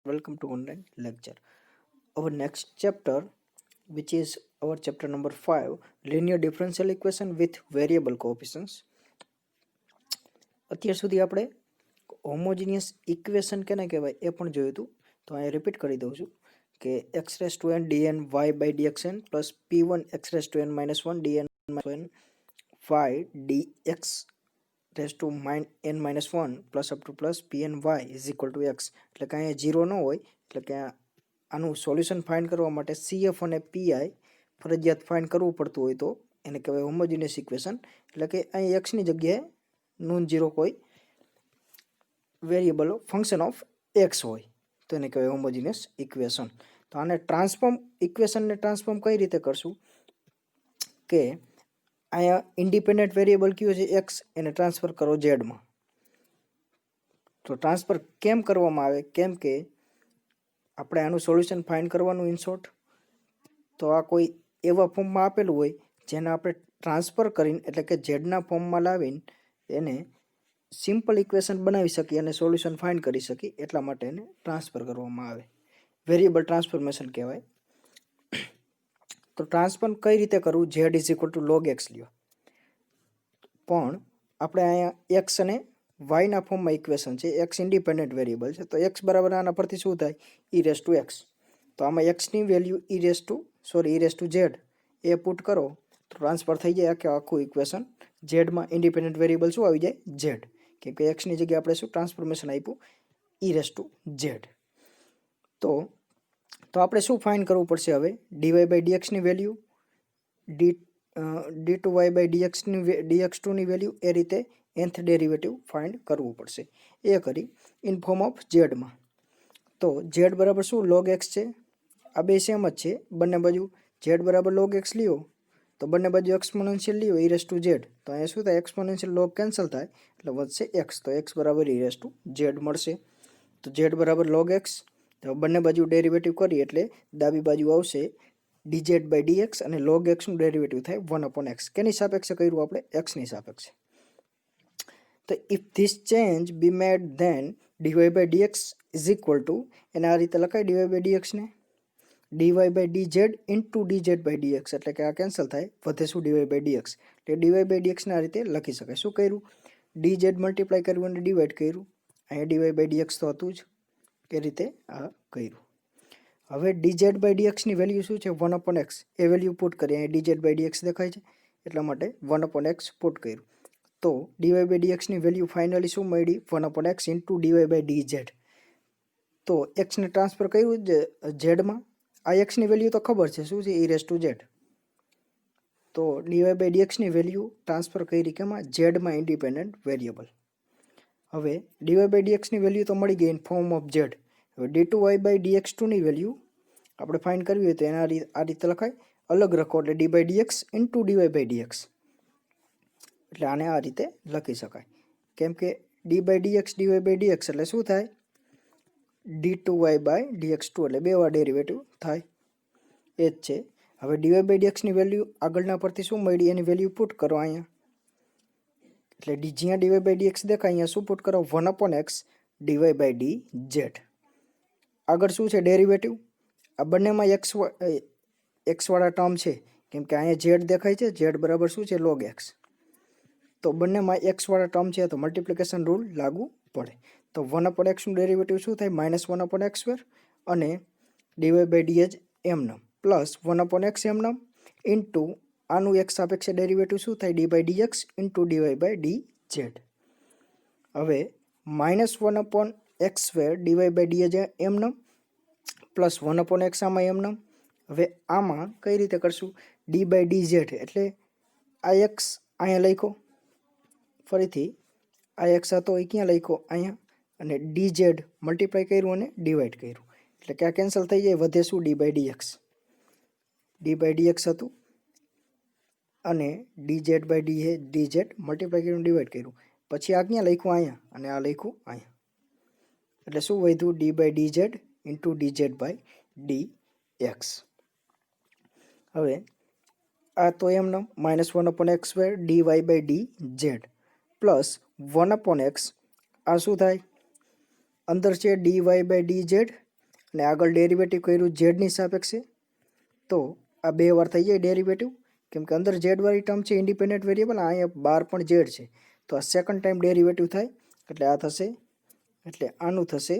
Welcome to online lecture. Our next chapter, which is our chapter number 5, linear differential equation with variable coefficients. અત્યાર સુધી આપણે homogeneous equation કેને કહેવાય એ પણ જોયું હતું. તો અહીંયા રિપીટ કરી દઉં છું કે x race to n dn y by dxn plus p1 x race to n minus 1 dn n y dx race to n minus 1 plus up to plus pn y is equal two x. એટલે કે અહીંયા 0 ન હોય, એટલે કે આનું solution find કરવા માટે CF અને PI ફરજિયાત ફાઇન્ડ કરવું પડતું હોય તો એને કહેવાય હોમોજીનિયસ ઇક્વેશન. એટલે કે અહીં એક્સની જગ્યાએ નોન ઝીરો કોઈ વેરિયેબલ ફંક્શન ઓફ એક્સ હોય તો એને કહેવાય હોમોજીનિયસ ઇક્વેશન. તો આને ટ્રાન્સફોર્મ ઇક્વેશનને ટ્રાન્સફોર્મ કઈ રીતે કરશું કે અહીંયા ઇન્ડિપેન્ડન્ટ વેરિયેબલ કયું છે એક્સ, એને ટ્રાન્સફર કરો ઝેડમાં. તો ટ્રાન્સફર કેમ કરવામાં આવે, કેમ કે આપણે આનું સોલ્યુશન ફાઇન્ડ કરવાનું ઇન શોર્ટ. તો આ કોઈ એવા ફોર્મમાં આપેલું હોય જેને આપણે ટ્રાન્સફર કરીને એટલે કે ઝેડના ફોર્મમાં લાવીને એને સિમ્પલ ઇક્વેશન બનાવી શકીએ અને સોલ્યુશન ફાઇન્ડ કરી શકીએ, એટલા માટે એને ટ્રાન્સફર કરવામાં આવે. વેરિયેબલ ટ્રાન્સફોર્મેશન કહેવાય. તો ટ્રાન્સફર કઈ રીતે કરવું, Z is equal two log x લ્યો. પણ આપણે અહીંયા એક્સ અને વાયના ફોર્મમાં ઇક્વેશન છે, એક્સ ઇન્ડિપેન્ડન્ટ વેરિયેબલ છે, તો એક્સ બરાબર આના પરથી શું થાય, ઈ રેસ ટુ એક્સ. તો આમાં એક્સની value e raise to Z એ પુટ કરો તો ટ્રાન્સફર થઈ જાય આખું ઇક્વેશન. ઝેડમાં ઇન્ડિપેન્ડન્ટ વેરિયેબલ શું આવી જાય, ઝેડ, કેમ કે એક્સની જગ્યાએ આપણે શું ટ્રાન્સફોર્મેશન આપ્યું, ઈ રેસ ટુ ઝેડ. તો આપણે શું ફાઇન્ડ કરવું પડશે હવે, ડીવાય બાય ડીએક્સની value, D two Y by D X ટુની વેલ્યુ, એ રીતે nth ડેરિવેટિવ ફાઇન્ડ કરવું પડશે. એ કરી ઇન ફોર્મ ઓફ ઝેડમાં. તો ઝેડ બરાબર શું, લોગ એક્સ છે. આ બે સેમ જ છે, બંને બાજુ ઝેડ બરાબર લોગ એક્સ લ્યો તો બંને બાજુ એક્સપોનેન્શિયલ લ્યો ઈ રેસ ટુ ઝેડ. તો અહીંયા શું થાય, એક્સપોનેન્શિયલ લોગ કેન્સલ થાય એટલે વધશે એક્સ. તો એક્સ બરાબર ઈ રેસ ટુ ઝેડ મળશે. તો ઝેડ બરાબર લોગ એક્સ. તો બંને બાજુ ડેરિવેટિવ કરી એટલે ડાબી બાજુ આવશે ડીઝેડ બાય ડીએક્સ અને લોગ એક્સનું ડેરિવેટિવ થાય 1/x. કેની સાપેક્ષે કર્યું આપણે, એક્સની સાપેક્ષે. તો if this change be made then D Y by D X is equal to, એને આ રીતે લખાય ડીવાય બાય ડીએક્સને D Y by D Z into D Z by dx. એટલે કે આ કેન્સલ થાય, વધે શું, ડીવાય બાય ડીએક્સ. એટલે ડીવાય બાય ડીએક્સને આ રીતે લખી શકાય. શું કર્યું, ડીઝેડ મલ્ટીપ્લાય કર્યું અને ડિવાઈડ કર્યું. અહીંયા ડીવાય બાય ડીએક્સ તો હતું જ, એ રીતે આ કર્યું. હવે ડીઝેડ બાય ડીએક્સની વેલ્યુ શું છે, 1/x. એ વેલ્યુ પુટ કરી, અહીંયા ડીઝેડ બાય ડીએક્સ દેખાય છે એટલા માટે 1/x પુટ કર્યું. તો ડીવાય બાય ડીએક્સની વેલ્યુ ફાઇનલી શું મળી, 1/x into DY by dz. તો એક્સને ટ્રાન્સફર કર્યું ઝેડમાં. આ એક્સની વેલ્યુ તો ખબર છે શું છે, ઈ રેસ ટુ ઝેડ. તો ડીવાય બાય ડીએક્સની વેલ્યુ ટ્રાન્સફર કરી કેમાં, ઝેડમાં ઇન્ડિપેન્ડન્ટ વેરિયેબલ. હવે ડીવાય બાય ડીએક્સની વેલ્યુ તો મળી ગઈ ઇન ફોર્મ ઓફ ઝેડ. હવે D two Y by D X ટુની વેલ્યુ આપણે ફાઇન્ડ કરવી હોય તો એના આ રીતે લખાય, અલગ લખો એટલે d by dx into DY by dx. એટલે આને આ રીતે લખી શકાય, કેમ કે d by d x d y by dx એટલે શું થાય, d two Y by d x two, એટલે બે વાર ડેરિવેટિવ થાય. એ જ છે. હવે ડીવાય બાય ડીએક્સની વેલ્યુ આગળના પરથી શું મળી, એની વેલ્યુ પુટ કરો અહીંયા. એટલે જ્યાં ડીવાય બાય ડીએક્સ દેખાય અહીંયા શું પુટ કરો, 1/x DY by D Z. આગળ શું છે, ડેરિવેટિવ. આ બંનેમાં એક્સવાળા ટર્મ છે, કેમ કે અહીંયા ઝેડ દેખાય છે, ઝેડ બરાબર શું છે, લોગ એક્સ. તો બંનેમાં એક્સવાળા ટર્મ છે તો મલ્ટિપ્લિકેશન રૂલ લાગુ પડે. તો 1/xનું ડેરિવેટિવ શું થાય, -1/x² અને ડીવાય બાય ડીએચ એમનમ પ્લસ 1/x એમનમ ઇન્ટુ આનું એક સાપેક્ષે ડેરિવેટિવ શું થાય, D by dx into DY by D Z. હવે -1/x² ડીવાય બાય ડીએચ એમનમ પ્લસ 1/x આમાં એમનમ. હવે આમાં કઈ રીતે કરશું, ડી બાય ડી ઝેડ એટલે આ એક્સ અહીંયા લખ્યો, ફરીથી આ એક્સ હતો એ ક્યાં લખ્યો, અહીંયા, અને ડી ઝેડ મલ્ટીપ્લાય કર્યું અને ડિવાઈડ કર્યું. એટલે કે આ કેન્સલ થઈ જાય, વધે શું, d by d x. D by d x હતું અને d z by D z multiply કર્યું ડિવાઈડ કર્યું. પછી આ ક્યાં લખ્યું, અહીંયા, અને આ લખ્યું અહીંયા. એટલે શું વધ્યું, d by D z into d z by D x. હવે આ તો એમનો -1/x² dy by D z plus 1/x, આ શું થાય, અંદર છે dy બાય ડી ઝેડ અને આગળ ડેરિવેટિવ કર્યું ઝેડની સાપેક્ષે, તો આ 2 વાર થઈ જાય ડેરિવેટિવ, કેમ કે અંદર ઝેડવાળી ટર્મ છે ઇન્ડિપેન્ડન્ટ વેરિયેબલ, અહીંયા બહાર પણ ઝેડ છે, તો આ સેકન્ડ ટાઈમ ડેરિવેટિવ થાય, એટલે આ થશે, એટલે આનું થશે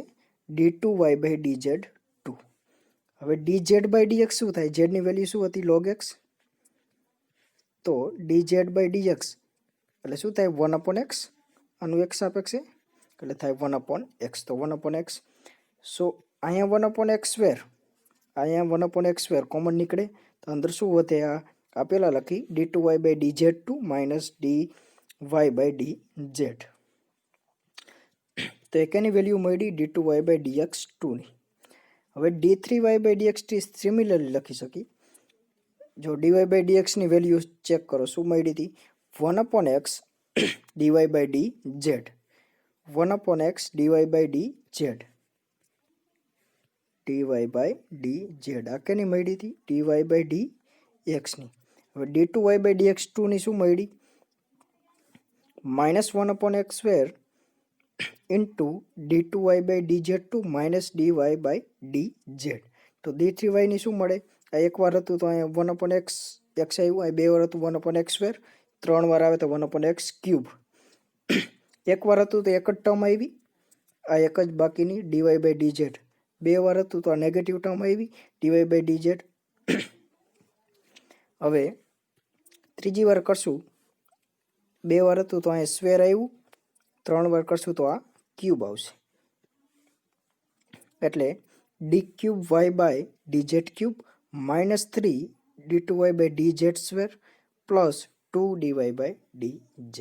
d2y/dz2. હવે dz/dx શું થાય? ઝેડની વેલ્યુ શું હતી? log x. તો dz/dx એટલે શું થાય? 1/x. આનું x સાપેક્ષે એટલે થાય 1/x. તો 1/x. સો અહીંયા 1/x², અહીંયા 1/x² કોમન નીકળે, તો અંદર શું વધે? આ પહેલાં લખી d2y/dz2 માઇનસ dy/dz. તો એની વેલ્યુ મળી d2y/dx2 ની. હવે d3y/dx સિમિલરલી લખી શકી. જો dy/dx ની વેલ્યુ ચેક કરો, શું મળી હતી? 1/x dy/dz. 1/x dy/dz. dy/dz આ કેની મળી હતી? dy/dx ની. હવે d2y/dx2 ની શું મળી? -1/x² into d2y/dz2 minus dy/dz. તો d3y ની શું મળે? આ એક વાર હતું તો અહીંયા 1/x આવ્યું, અહીં 2 વાર હતું 1/x², 3 વાર આવે તો 1/x³. એક વાર હતું તો એક જ ટર્મ આવી, આ એક જ બાકીની dy/dz. 2 વાર હતું તો આ નેગેટિવ ટર્મ આવી dy/dz. હવે ત્રીજી વાર કરશું, 2 વાર હતું તો અહીંયા સ્ક્વેર આવ્યું, 3 વાર કરશું તો આ ક્યુબ આવશે, એટલે d3y/dz³ minus 3 d2y/dz² plus 2 dy/dz.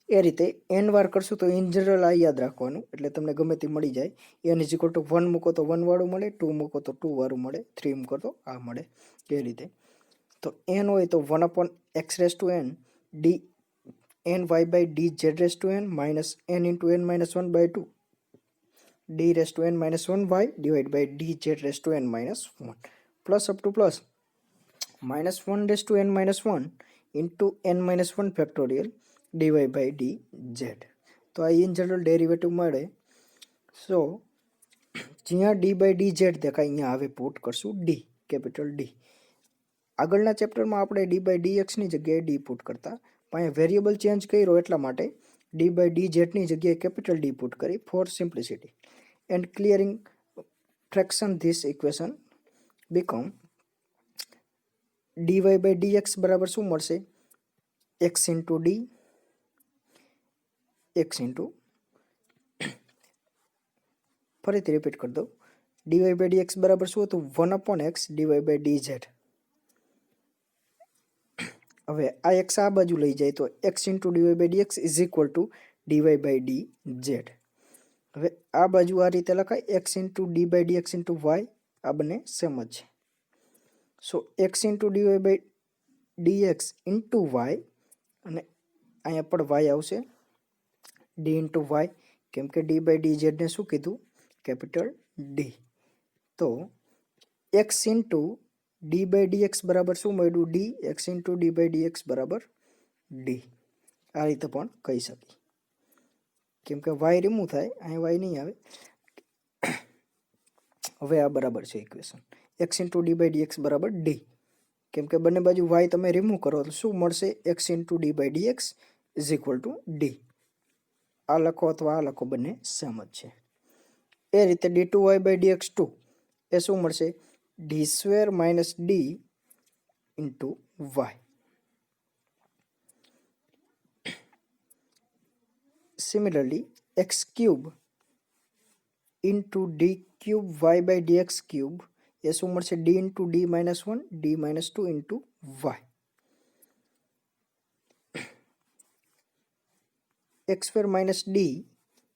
એ રીતે n વાર કરશું તો ઇન જનરલ આ યાદ રાખવાનું, એટલે તમને ગમે તે મળી જાય. n = 1 મૂકો તો 1 વાળું મળે, 2 મૂકો તો 2 વાળું મળે, 3 મૂકો તો આ મળે. એ રીતે તો n હોય તો 1/xn dny/dz minus n × n - 1/2 dn - 1y/dz(n-1) plus up to plus -1n - 1 into n - 1 factorial dy/dz. તો આ ઇન જનરલ ડેરિવેટિવ મળે. સો જ્યાં d/dz દેખાય અહીંયા હવે પુટ કરશું d, કેપિટલ D. આગળના ચેપ્ટરમાં આપણે d/dx ની જગ્યાએ d પુટ કરતા, પણ અહીંયા વેરિયેબલ ચેન્જ કર્યો એટલા માટે d/dz ની જગ્યાએ કેપિટલ D પુટ કરી for simplicity. And clearing fraction this equation become dy/dx બરાબર શું મળશે? x × d x ઇન્ટુ, ફરીથી રિપીટ કરી દઉં, dy/dx બરાબર શું હતું? 1/x dy/dz. હવે આ x આ બાજુ લઈ જાય તો x × dy/dx is equal two dy/dz. હવે આ બાજુ આ રીતે લખાય x × d/dx × y, આ બંને સેમ જ છે. સો x × dy/dx ઇન્ટુ y, અને અહીંયા પણ y આવશે d × y, કેમ કે d/dz ને શું કીધું? Capital D. તો x × d/dx બરાબર શું મળ્યું? d. x × d/dx બરાબર d. આ રીતે પણ કહી શકીએ, કેમ કે y રિમૂવ થાય, અહીંયા y નહીં આવે. હવે આ બરાબર છે ઇક્વેશન, x × d/dx બરાબર d, કેમ કે બંને બાજુ y તમે રિમૂવ કરો તો શું મળશે? x × d/dx is equal two d. આ લખો અથવા આ લખો, બંને સેમ જ છે. એ રીતે d2y/dx2 એ શું મળશે? d² - d into y. Similarly x³ into d3y/dx³ એ શું મળશે? d × d - 1 d - 2 into y. x² - d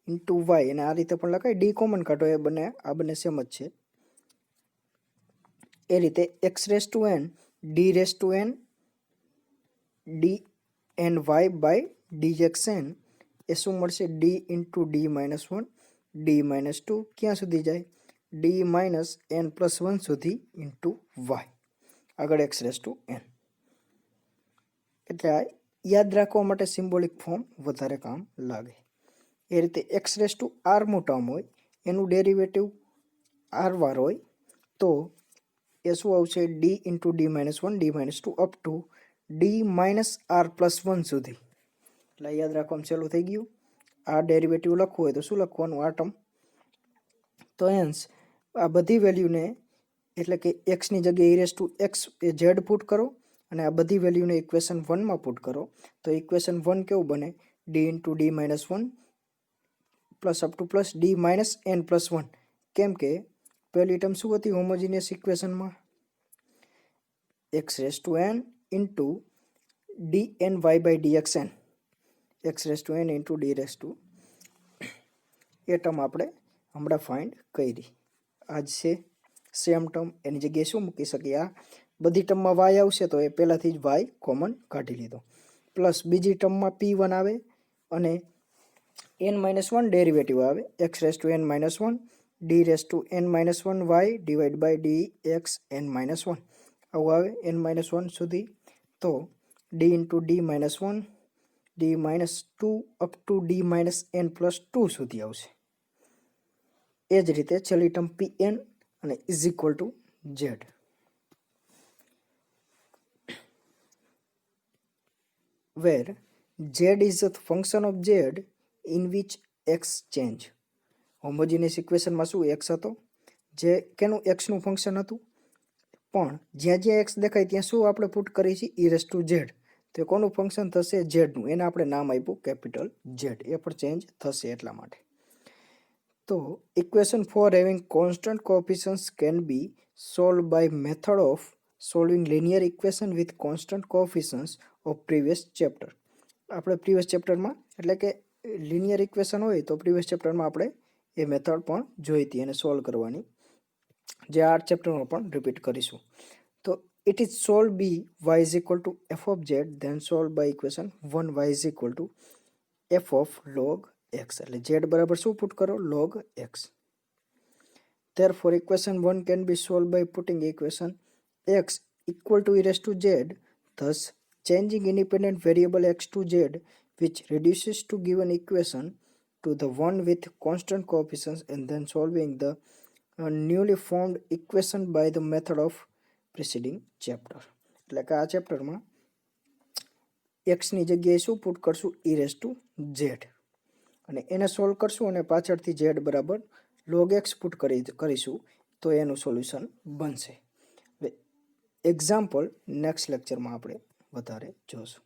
into y, અને આ રીતે પણ લખાય, d કોમન કાઢો, એ બંને આ બંને સેમ જ છે. એ રીતે xn dn dny/dxn એ શું મળશે? d × d - 1 d - 2 ક્યાં સુધી જાય? d - n+1 સુધી ઇન્ટુ y, આગળ xn. એટલે આ યાદ રાખવા માટે સિમ્બોલિક ફોર્મ વધારે કામ લાગે. એ રીતે xr મોટામાં હોય એનું ડેરિવેટિવ આર વાર હોય તો એ શું આવશે d into D minus one d minus two up to d minus r plus one સુધી. એટલે યાદ રાખવાનું ચાલુ થઈ ગયું. આ ડેરિવેટિવ લખવું હોય તો શું લખવાનું આ ટર્મ, તો હેન્સ આ બધી વેલ્યુને એટલે કે એક્સની જગ્યાએ ઈ રેસ ટુ એક્સ એ ઝેડ પુટ કરો અને આ બધી વેલ્યુને ઇક્વેશન 1 માં પુટ કરો તો ઇક્વેશન 1 કેવું બને D into D minus one plus up to plus D minus N plus one. કેમ કે પહેલી ટર્મ શું હતી હોમોજીનિયસ ઇક્વેશનમાં X raise to N into D N Y by D X N, X raise to N into D raise to એ term આપણે હમણાં find કરી. આ જ છે સેમ ટર્મ, એની જગ્યાએ શું મૂકી શકીએ આ બધી ટર્મમાં વાય આવશે તો એ પહેલાંથી જ વાય કોમન કાઢી લીધો. પ્લસ બીજી ટર્મમાં P1 આવે અને n-1 ડેરિવેટિવ આવે x raise to n minus one d raise to n minus one y divide by D x n minus one આવું આવે n-1 સુધી. તો d into D minus one d minus two up to d minus N plus two સુધી આવશે. એ જ રીતે છેલ્લી ટર્મ Pn અને is equal to z. where z is a function of z in which x change. Homogeneous ઇક્વેશનમાં શું x હતો જે કેનું x નું ફંક્શન હતું પણ જ્યાં જ્યાં x દેખાય ત્યાં શું આપણે પુટ કરી છે ઈ રેસ ટુ ઝેડ, તો કોનું ફંક્શન થશે z નું, એને આપણે નામ આપ્યું કેપિટલ z, એ પણ ચેન્જ થશે એટલા માટે. તો equation for having constant coefficients can be solve by method of solving linear equation with constant coefficients of previous chapter. આપણે પ્રીવિયસ ચેપ્ટરમાં એટલે કે લિનિયર ઇક્વેશન હોય તો પ્રીવિયસ ચેપ્ટરમાં આપણે એ મેથડ પણ જોઈ હતી એને સોલ્વ કરવાની, જે આ ચેપ્ટરમાં પણ રિપીટ કરીશું. તો it is solve be y is equal to f of z then solve by equation 1 y is equal to f of log x. એટલે ઝેડ બરાબર શું પુટ કરો log x. Therefore equation 1 can be solved by putting equation x equal to e raised to z, thus changing independent variable x to z, which reduces to given equation to the one with constant coefficients, and then solving the newly formed equation by the method of preceding chapter. એટલે કે આ ચેપ્ટરમાં એક્સની જગ્યાએ શું put કરશું ઈ raise to Z અને એને solve કરશું અને પાછળથી ઝેડ બરાબર લોગ એક્સ પુટ કરીશું તો એનું સોલ્યુશન બનશે. એક્ઝામ્પલ નેક્સ્ટ લેક્ચરમાં આપણે વધારે જોશું.